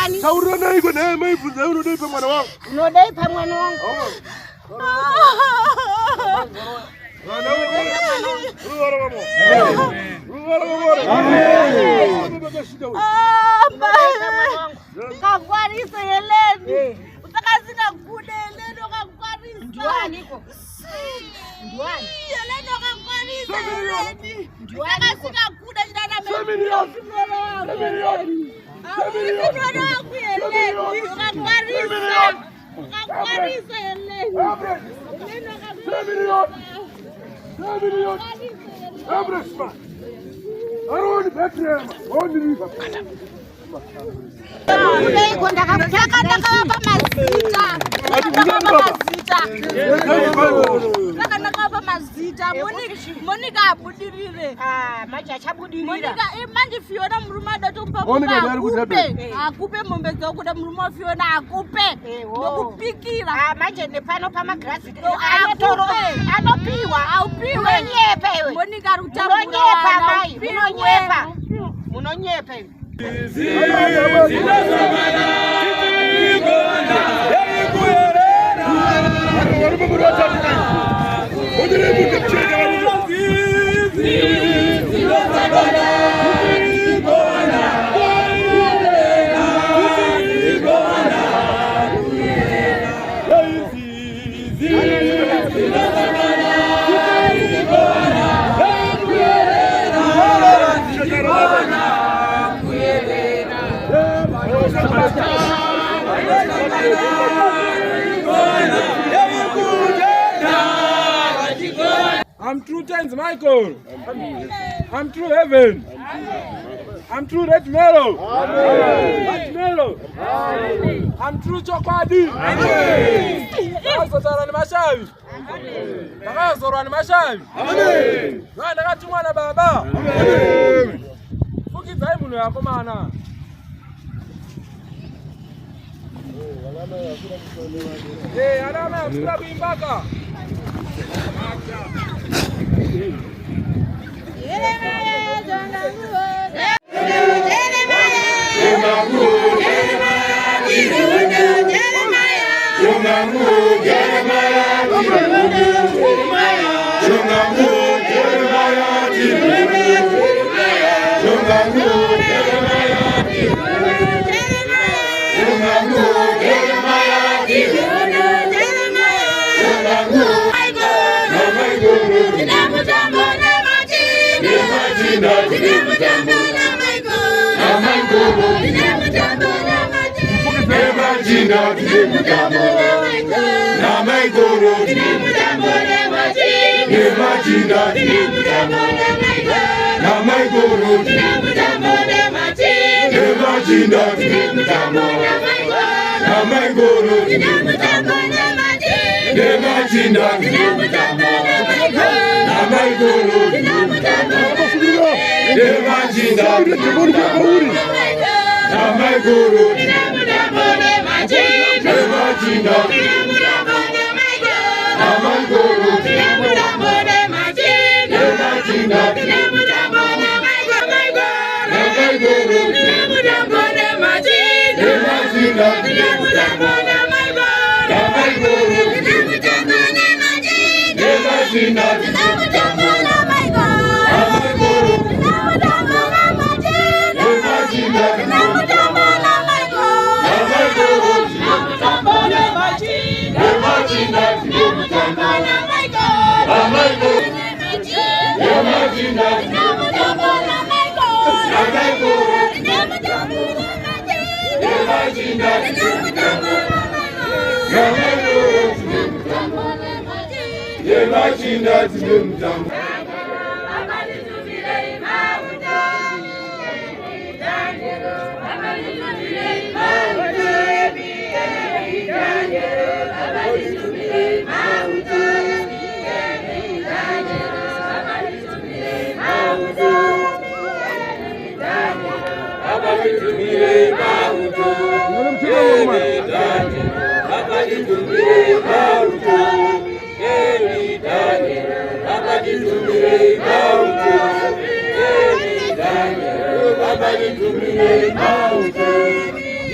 ndani? Saurona iko na maifunza unodaipa mwana wangu. Unodaipa mwana wangu. Kakwarisa Heleni. Utakazina kude Heleni kakwarisa. Nduani iko. Nduani. Heleni kakwarisa Heleni. Utakazina kude jana Heleni. Kakwarisa Heleni. Monica abudirire. Maja chabudirira. Monica imanje Fiona mrumada tompa akupe mombe zokuda mruma Fiona akupe ndokupikira. Manje nepano pama grasi anotoro anopiwa aupiwe nyepe. Monica rutambura mai munonyepa. Munonyepa. I'm true Times Michael. I'm true Heaven. I'm true Red Mellow. Red Mellow. I'm true Chokwadi. Sasa ni mashavi. Sasa ni mashavi. Ndio ndakatumwa na baba. Ukiza imuno yako maana. Alama ya kura kuimbaka.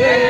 Yeah.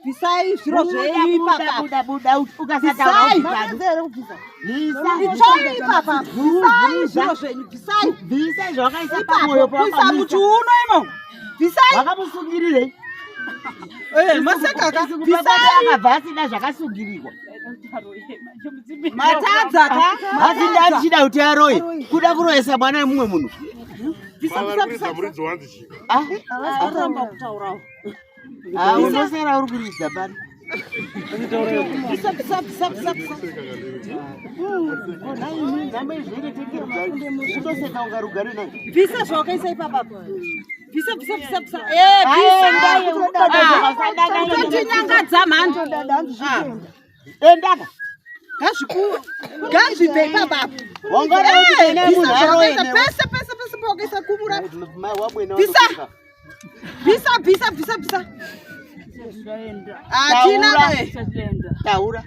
Visai zviro zveipa buda ukasata visai zvakaisa pamoyo pisa muchiuno imo visai vakamusungirirei masakaka visai akabva asina zvakasungirirwa matadzaka asi ndachida kuti aroye kuda kuroyesa mwana wemumwe munhu aramba kutaurawo unosera uri kuridza pano utoseka ungarugare nai visa zvawakaisa ipapa totinyangadza mhando endaka gazvipe ipapa pese pokaisa kumura visa taura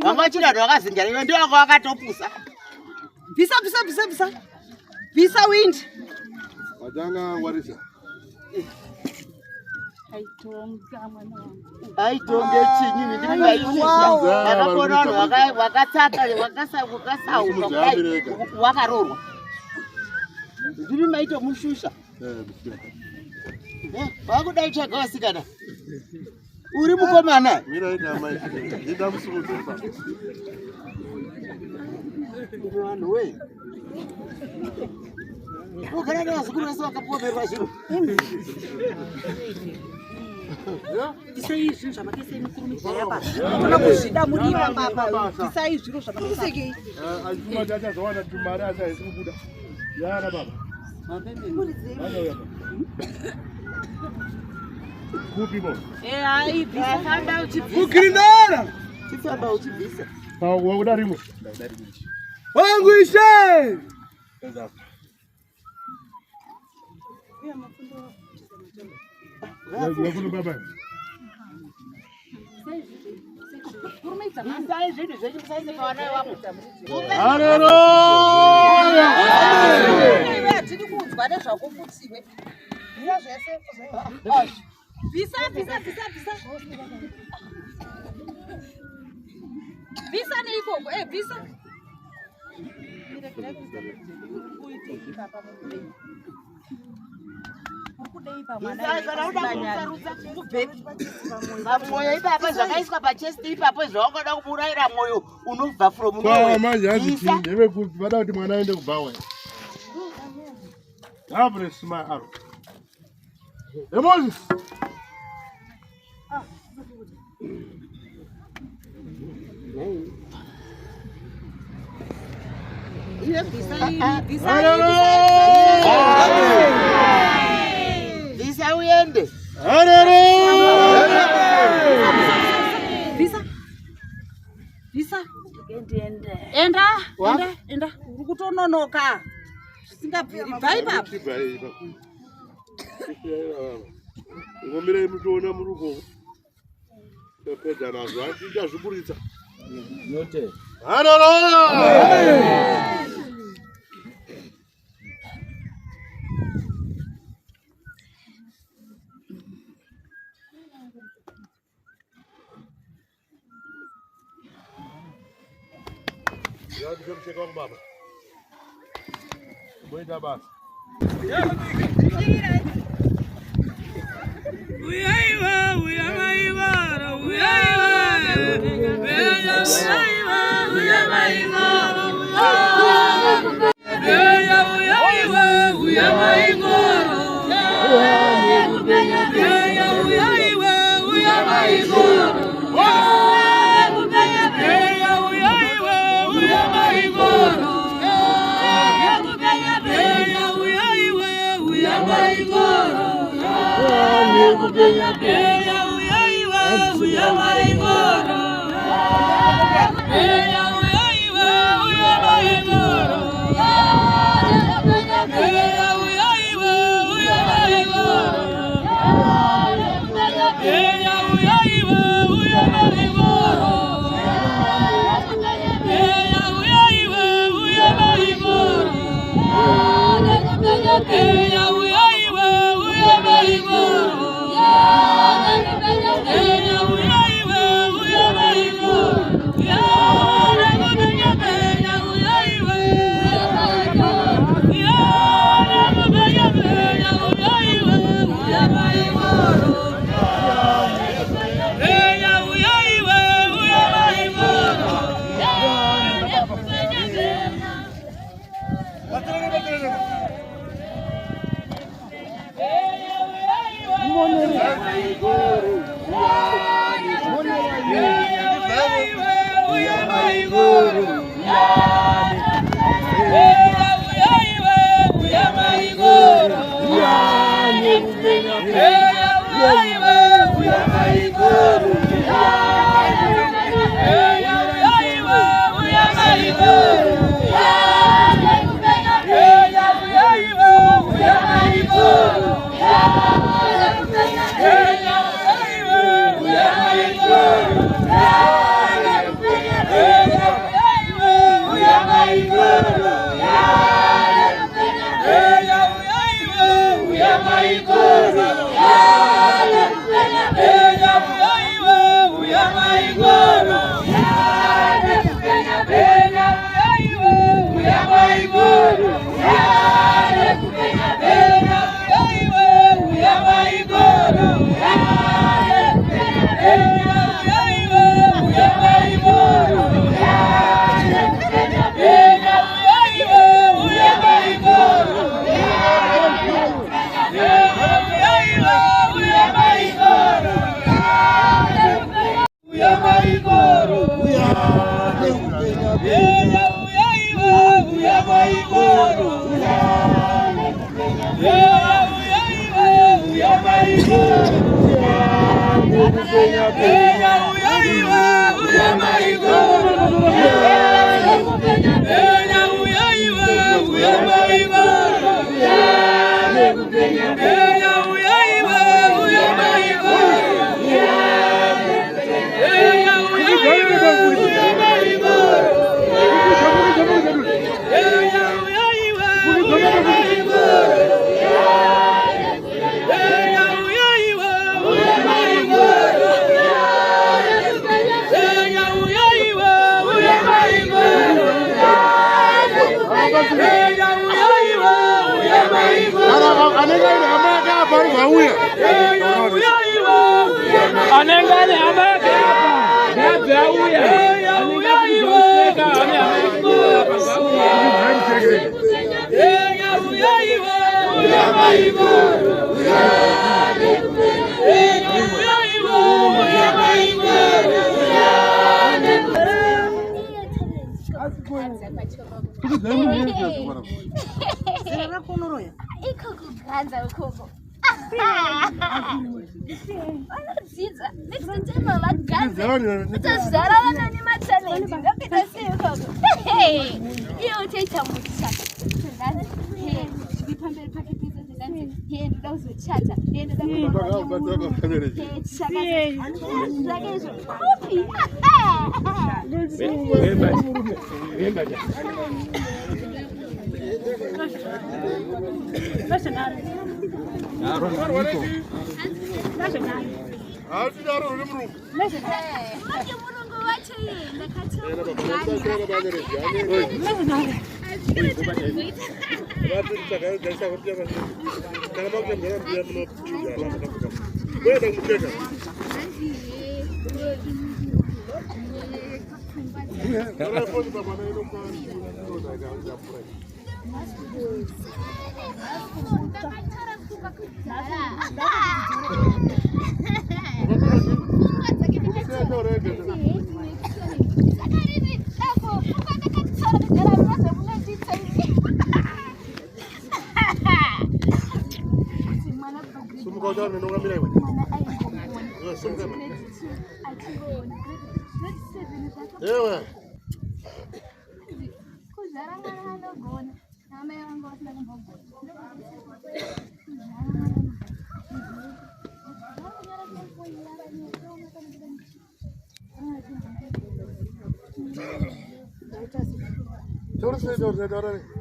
wangachidado wakazinjara iwe ndio wako wakatopusa visa wind wajanga warisa aitonge chinyi ndingaisisa wakatsaka wakasauka wakarorwa ndiri maito mushusha wakudai tsvaga wasikana uri mukomana vanhu we ugara nevazukuru vese vakapomerwa zviro isai zvinhu zvamakaisai mukurumidza yapa ona kuzvida muriva baba isai zviro zvamakaisai achazowana tumari asi haisi kubuda yana baba kupi bo famba uchibvisa chifamba uchibvisa wakuda rimwe wangu ishe yakuno baba mwoyo ipapa zvakaiswa pachesti ipapo zvawangoda kuburayira mwoyo unobva from manje hazvitinde vekuti vada kuti mwana aende kubvawa Abre my arrow. Moses. Visa uyende. Visa. Enda. Ukutononoka. Singabviri bye bye. Ngomira mutona muruko. Pepeda nazo ati azvuburitsa. Note. Hallelujah. Ya dikam chegou baba. Boa base. Yeah.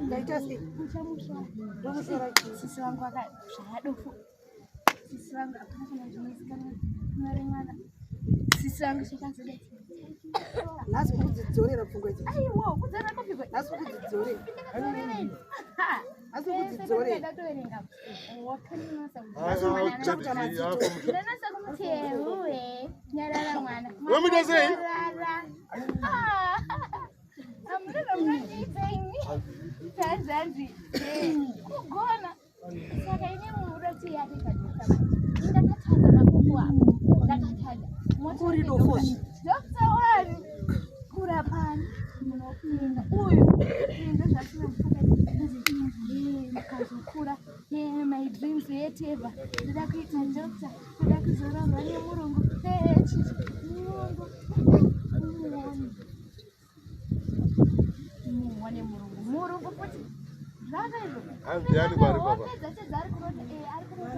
Ndaita sei? Ndomusora sisi wangu akazvadofu. Sisi wangu akafana zvinozikanwa mwana. Sisi wangu shakazodai. Nhasi kudzidzorera pfungwa idzi. Aiwa, kudzora kopigwa. Nhasi kudzidzorera. Nhasi kudzidzorera. Ndatoerenga. Wakanasa. Ndanasa kumuteuwe. Nyarara mwana. Wamida sei? Amuna mnandipengi. Tanzanzi. Kugona. Saka ine murati yake kaduka. Ndakatadza makuku ako. Ndakatadza. Kuri dofoshi. Dr. One. Kurapani. Munopinda. Uyu. Ndo zvasina mupakati. Mukazokura. My dreams yeteva. Ndoda kuita doctor. Ndoda kuzoramba nemurungu. Muone murungu. Murungu futi. Zvaka izvo. Andiani bari baba. Wapedza chedzari kurota. Ari kurota.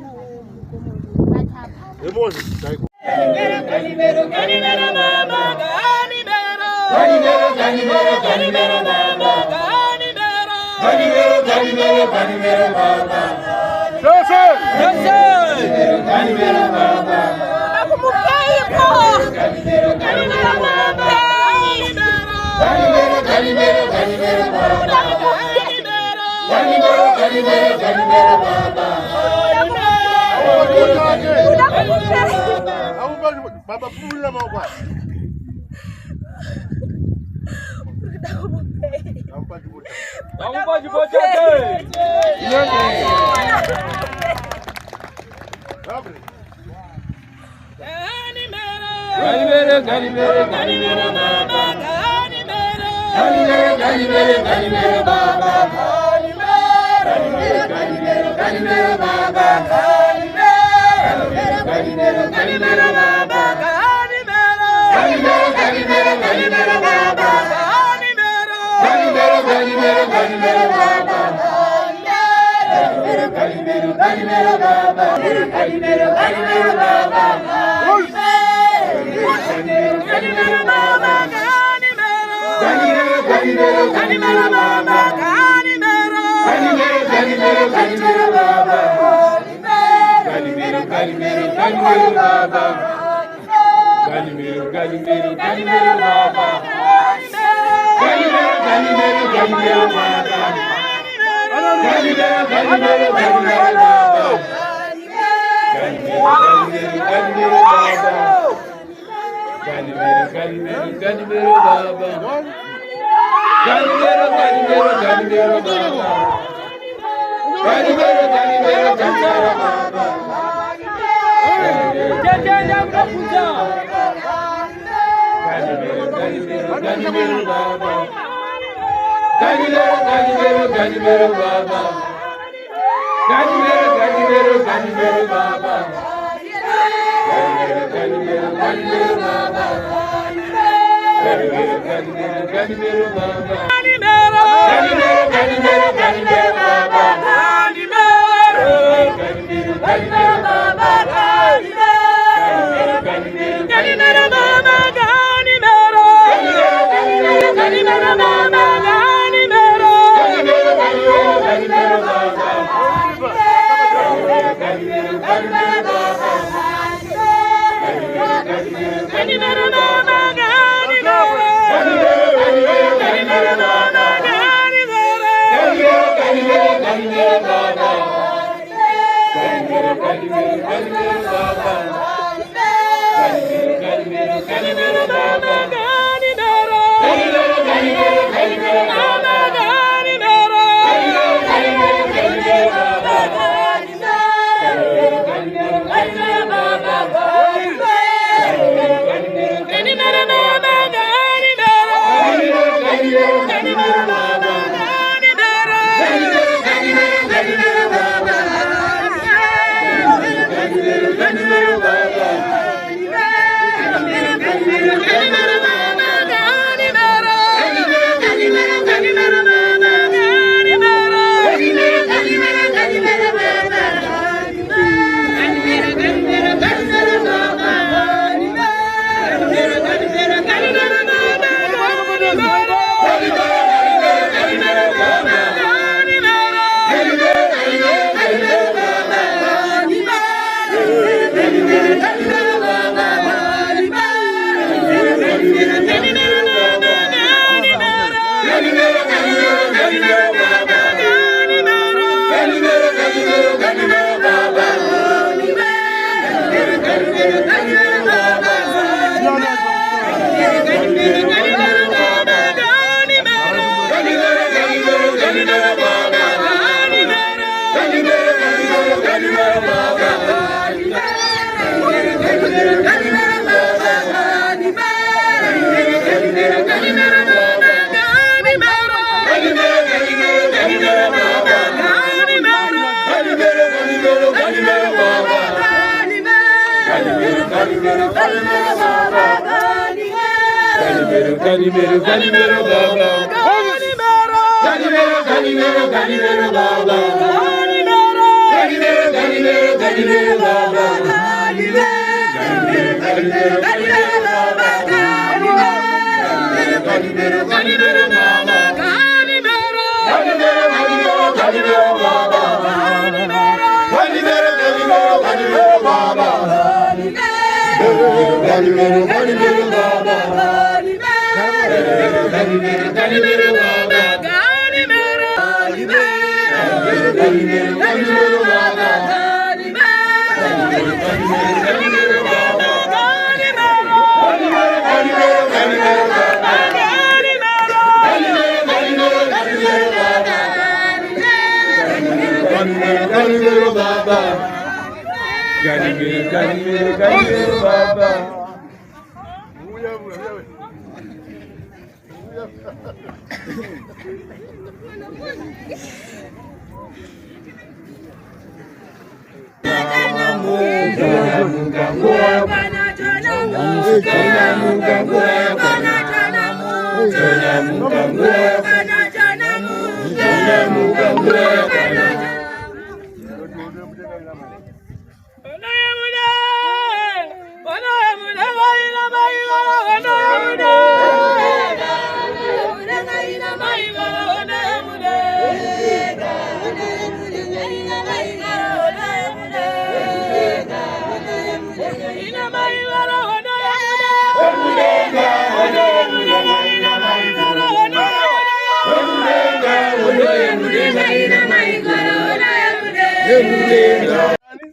Baba pula mau buat. Nampak jumpa jaga. Iya ni. Gani mere baba.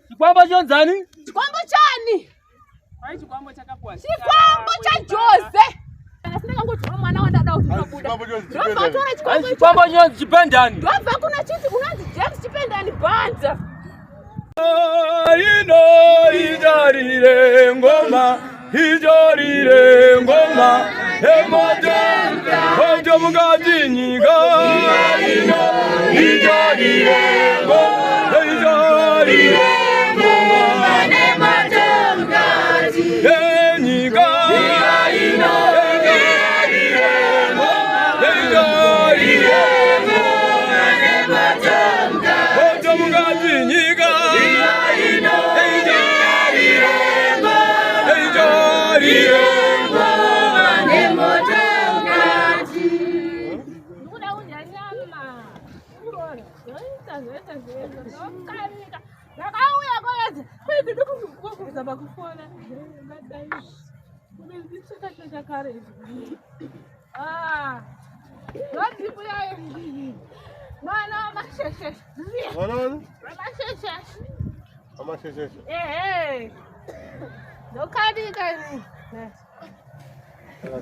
Chikwambo chonzani? Chikwambo chani? Hai chikwambo chakapwa. Chikwambo cha Jose. Nasema ngoti mwana wa dada unabuda. Chikwambo chonzi chipendani. Ndobva kuna chiti kunanzi James chipendani banza. Ino ijarire ngoma, ijarire ngoma. Emoja, ojo mugati nyika. Ino ijarire ngoma, ijarire ngoma. Emoja mugati nyika. Ino ijarire ngoma, ijarire ngoma. Emoja mugati, ojo mugati nyika.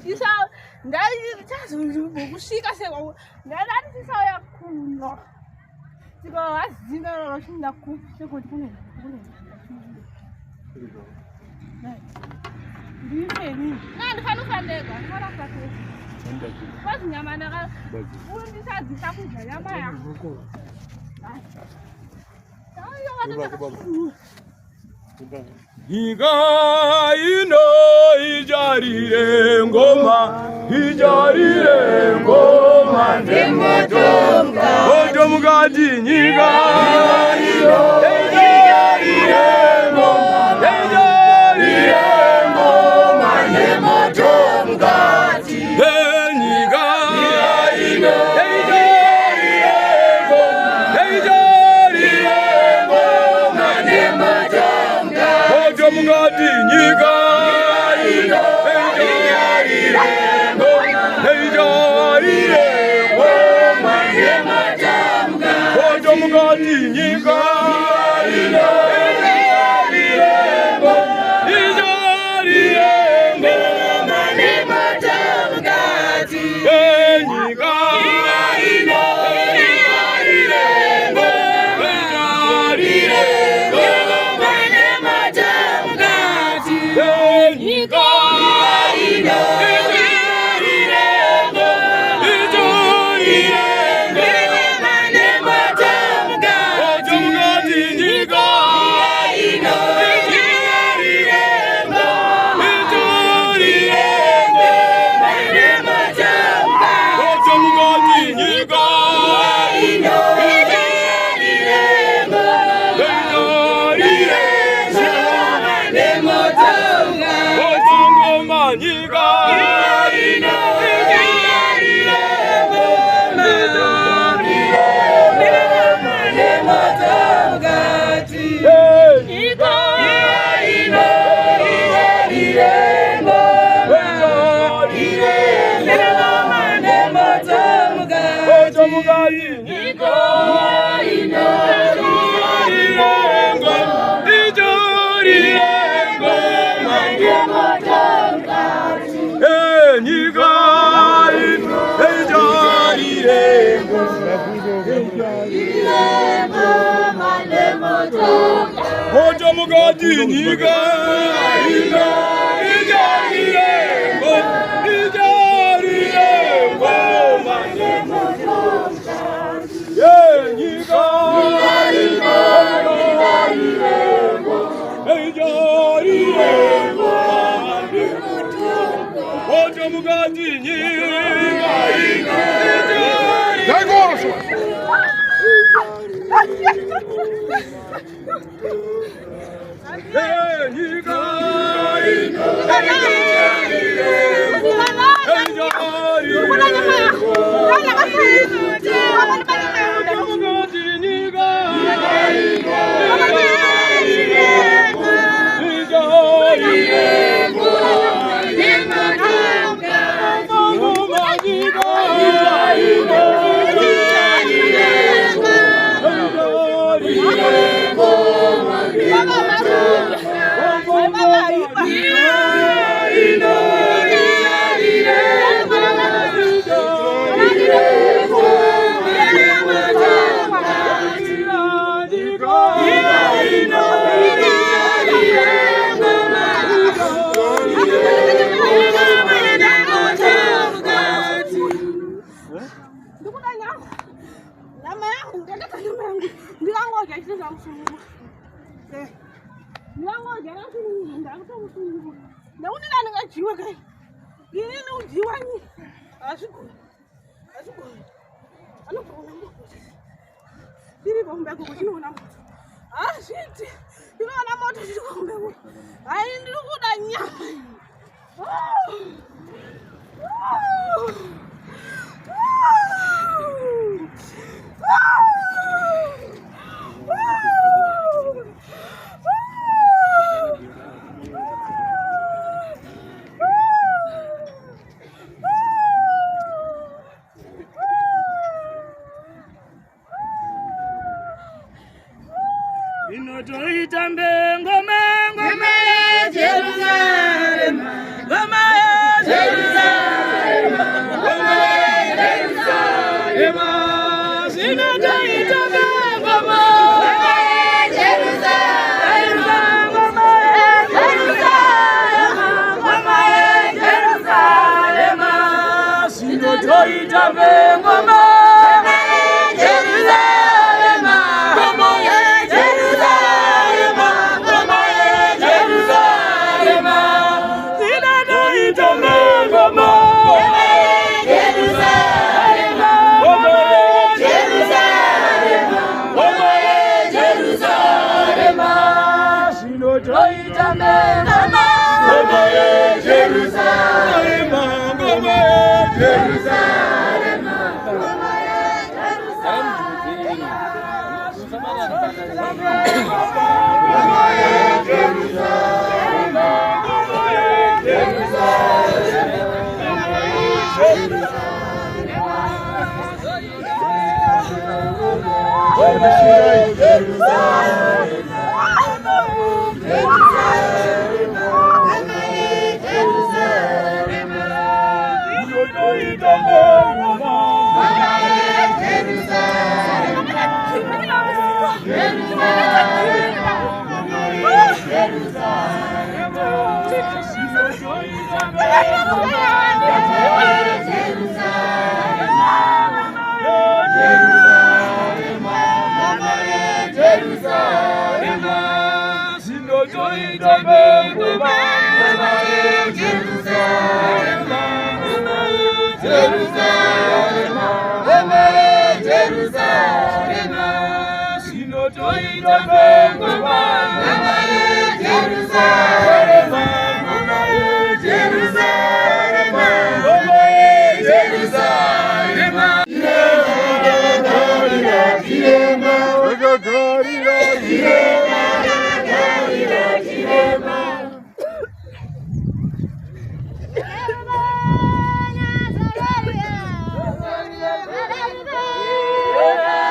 Sisa ndai kusvika sewa ndadati sisauya kuno sika azina roshinda kusekuti kune ndifeni ndifana ndega ndikarafa kwazi nyama ndaka undisadzisa kudya nyama yako Nyika ino ijarire ngoma, ijarire ngoma. Nemotomka, ojo mugati nyika ino ijarire ngoma, ijarire ngoma. Nemotomka, nyika ino ijarire ngoma, ijarire ngoma. Nemotomka, ojo mugati nyika ino ijarire ngoma, ijarire ngoma. Nemotomka, ojo mugati nyika ino ijarire ngoma, ijarire ngoma. Nemotomka, nyika ino ijarire ngoma, ijarire ngoma. Nemotomka, nyika ino ijarire ngoma, ijarire ngoma. Hoja mugati niga ina ijariembo ye niga ijariembo hoja mugati niga ina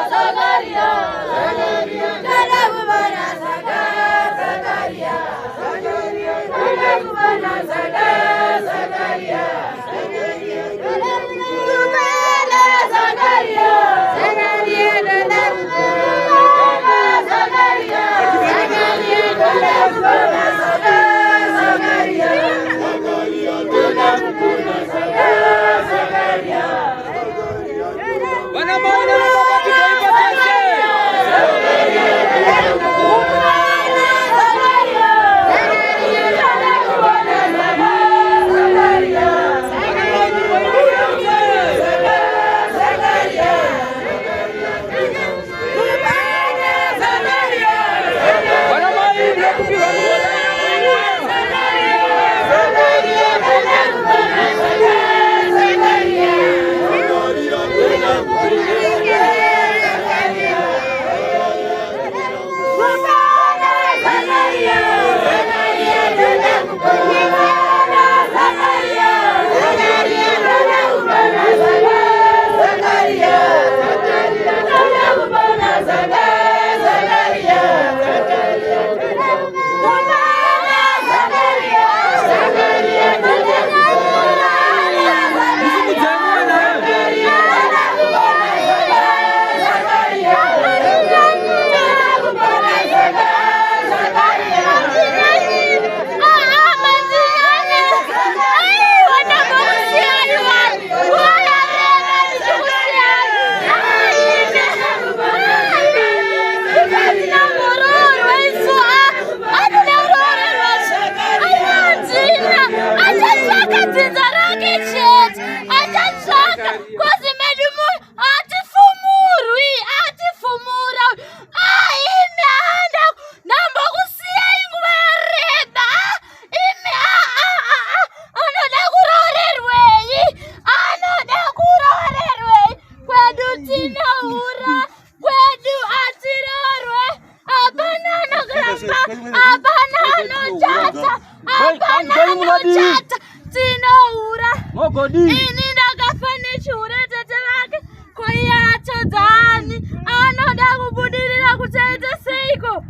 Zagaria, Zagaria, Zagaria, Hapana anochata. Hapana anochata. Tinoura. Ini ndakafane chure tete vake. Koyacho dhani. Anoda kubudirira kuchaita seiko.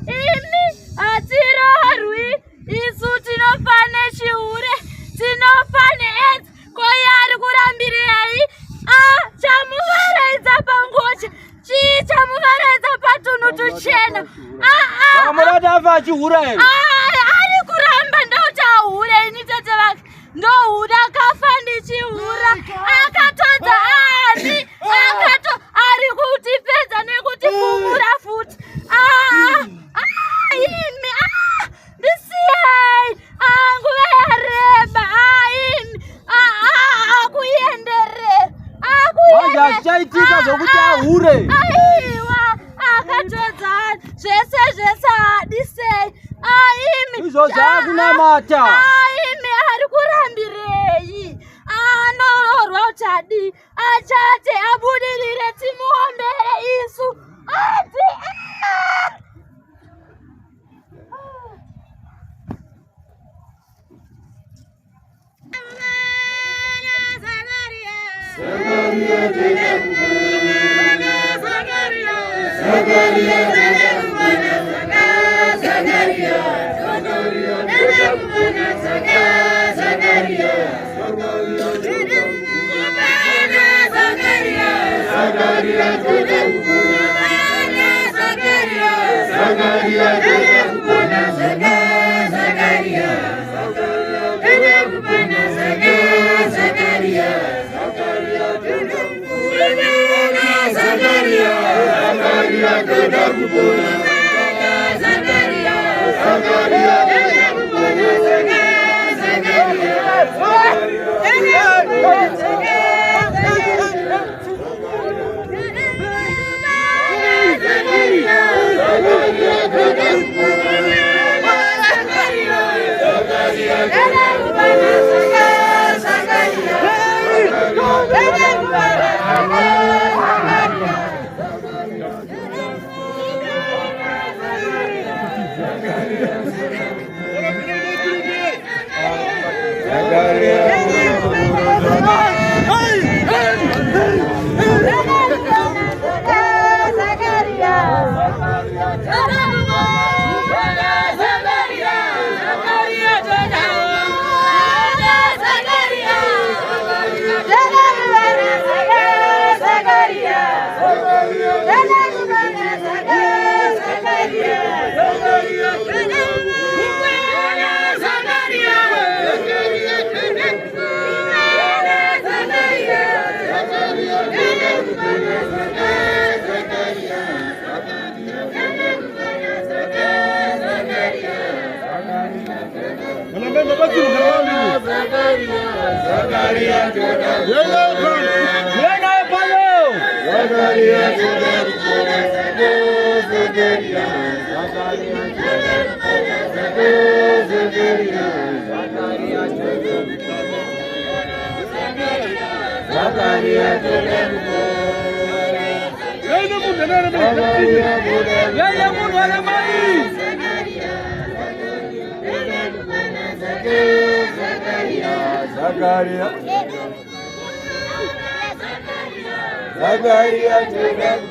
Ini atirorwi. Isu tinofane chure. Tinofane edzi. Koyari kurambirei. Chamuvaraidza pangocha. Chamuvaraidza patunhu tuchena. Akamurata afa achihura ere. Ari kuramba ndochahura ini tete vake. Ndohuda kafa ndichihura. Akatodza ani. Ari kutipedza nekutifumura futi. Imi. Ndisiyai. Nguva yareba. Imi. Akuyenderera. Manje azvichaitika zvokuti ahure. Aiwa. Akatodzana. Zvese adisei. Imi. Izvozvo akunamata. Imi ari kurambirei. Anororwa kuti adi. Achate abudirire timuombere isu. Ati. Zakaria.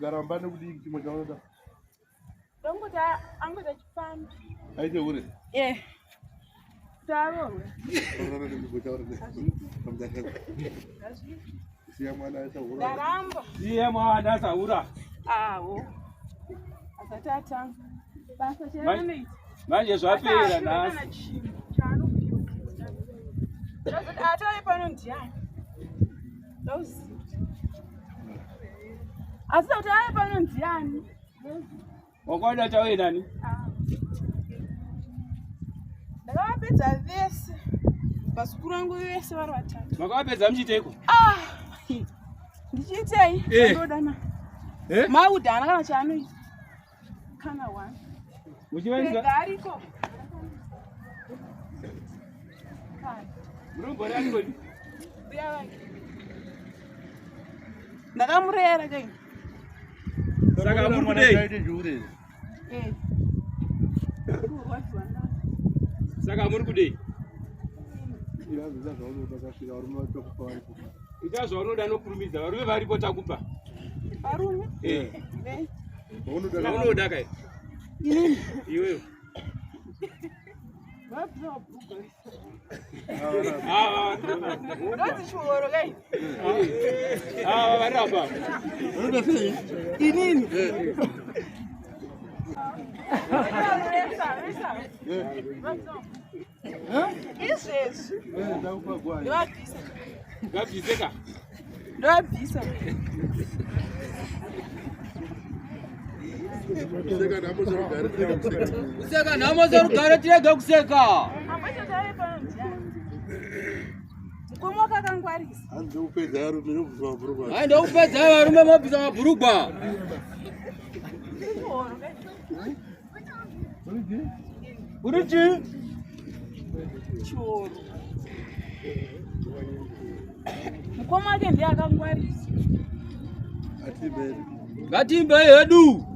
Garambani kudi kimojana da. Dongo ta ango da kifani. Aje wuri. Taro. Ora da bujawar da. Kamda kan. Siyama na saura. Daramba. Siyama na saura. Awo. Asatata. Basa shene. Manje zwapera nasi. Atari panontia. Those. Asa utari panontia. Wakwenda tawe nani? Ndakapedza vese. Basukuru wangu vese vari vatatu. Makapedza mchiteko? Ndichitei? Ndodana. Maudana kana chanoita. Kana one. Muchiwenza? Gariko. Murongori angoni? Ndakamurera kai. Saka murkudei? Saka murkudei? Ichazo vanoda nokurumidza varume varipo takupa. Varume? Vaunoda kai? Inini? Iwewe. Ndoti choro kai. Varamba. Inini? Izvezvi. Ndovabvisa. Ngabviseka? Ndovabvisa. Kuseka nhamo dzorugare tirega kuseka. Mukomo wakakangwarisa. Andopedza varume nobvisa mabhurugwa. Hai ndokupedza varume mobvisa mabhurugwa. Kuriti? Choro. Mukomo wake ndiye akangwarisa. Ngatimbe hedu.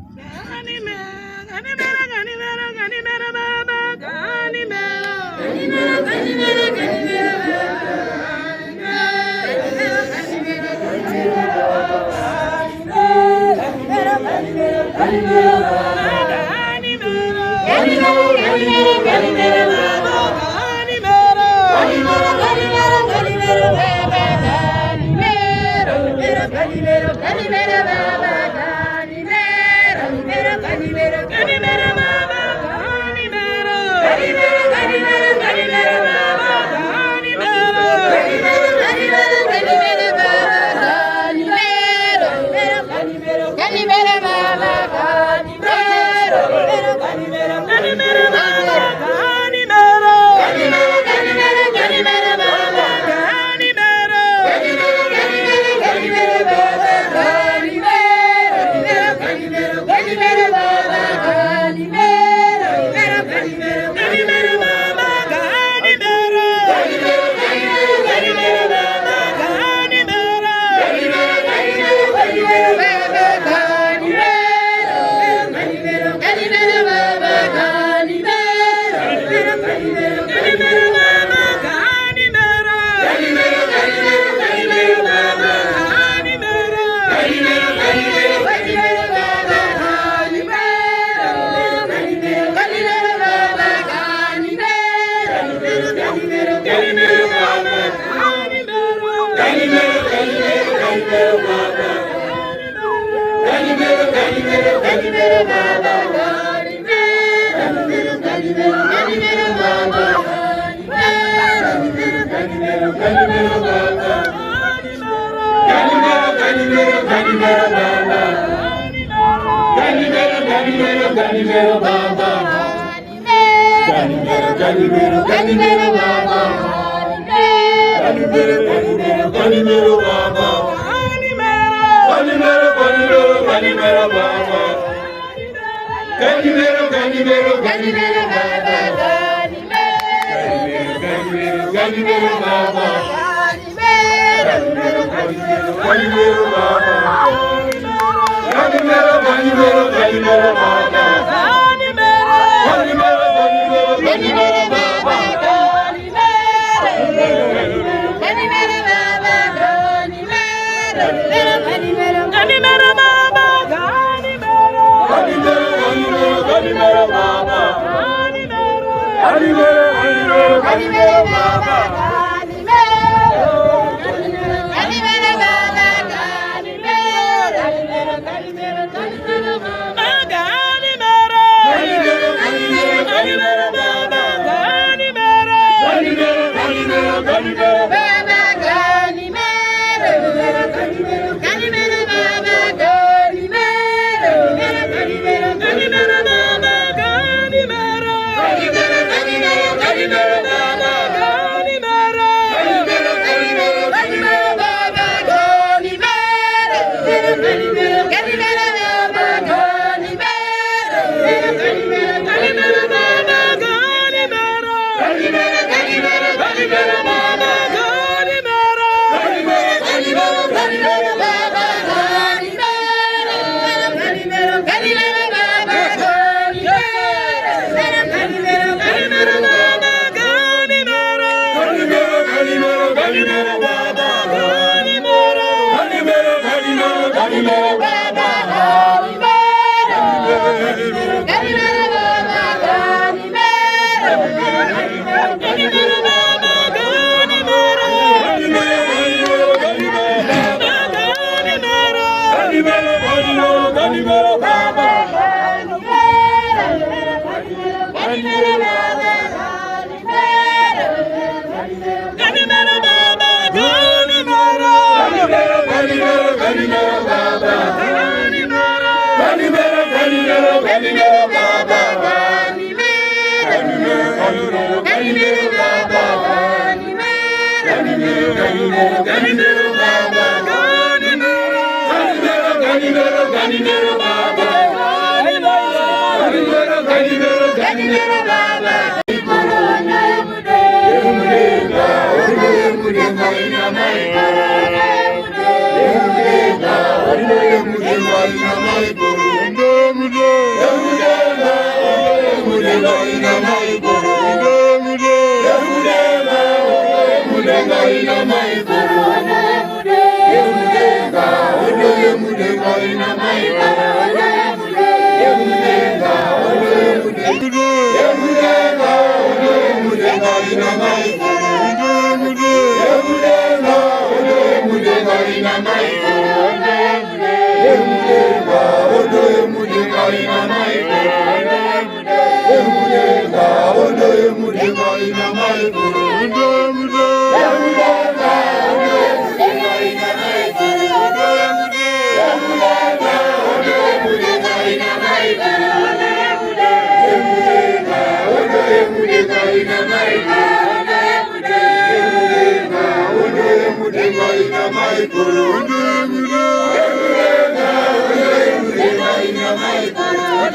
Guru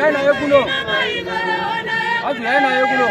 yana yekuno. Azu yana yekuno.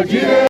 Jirema,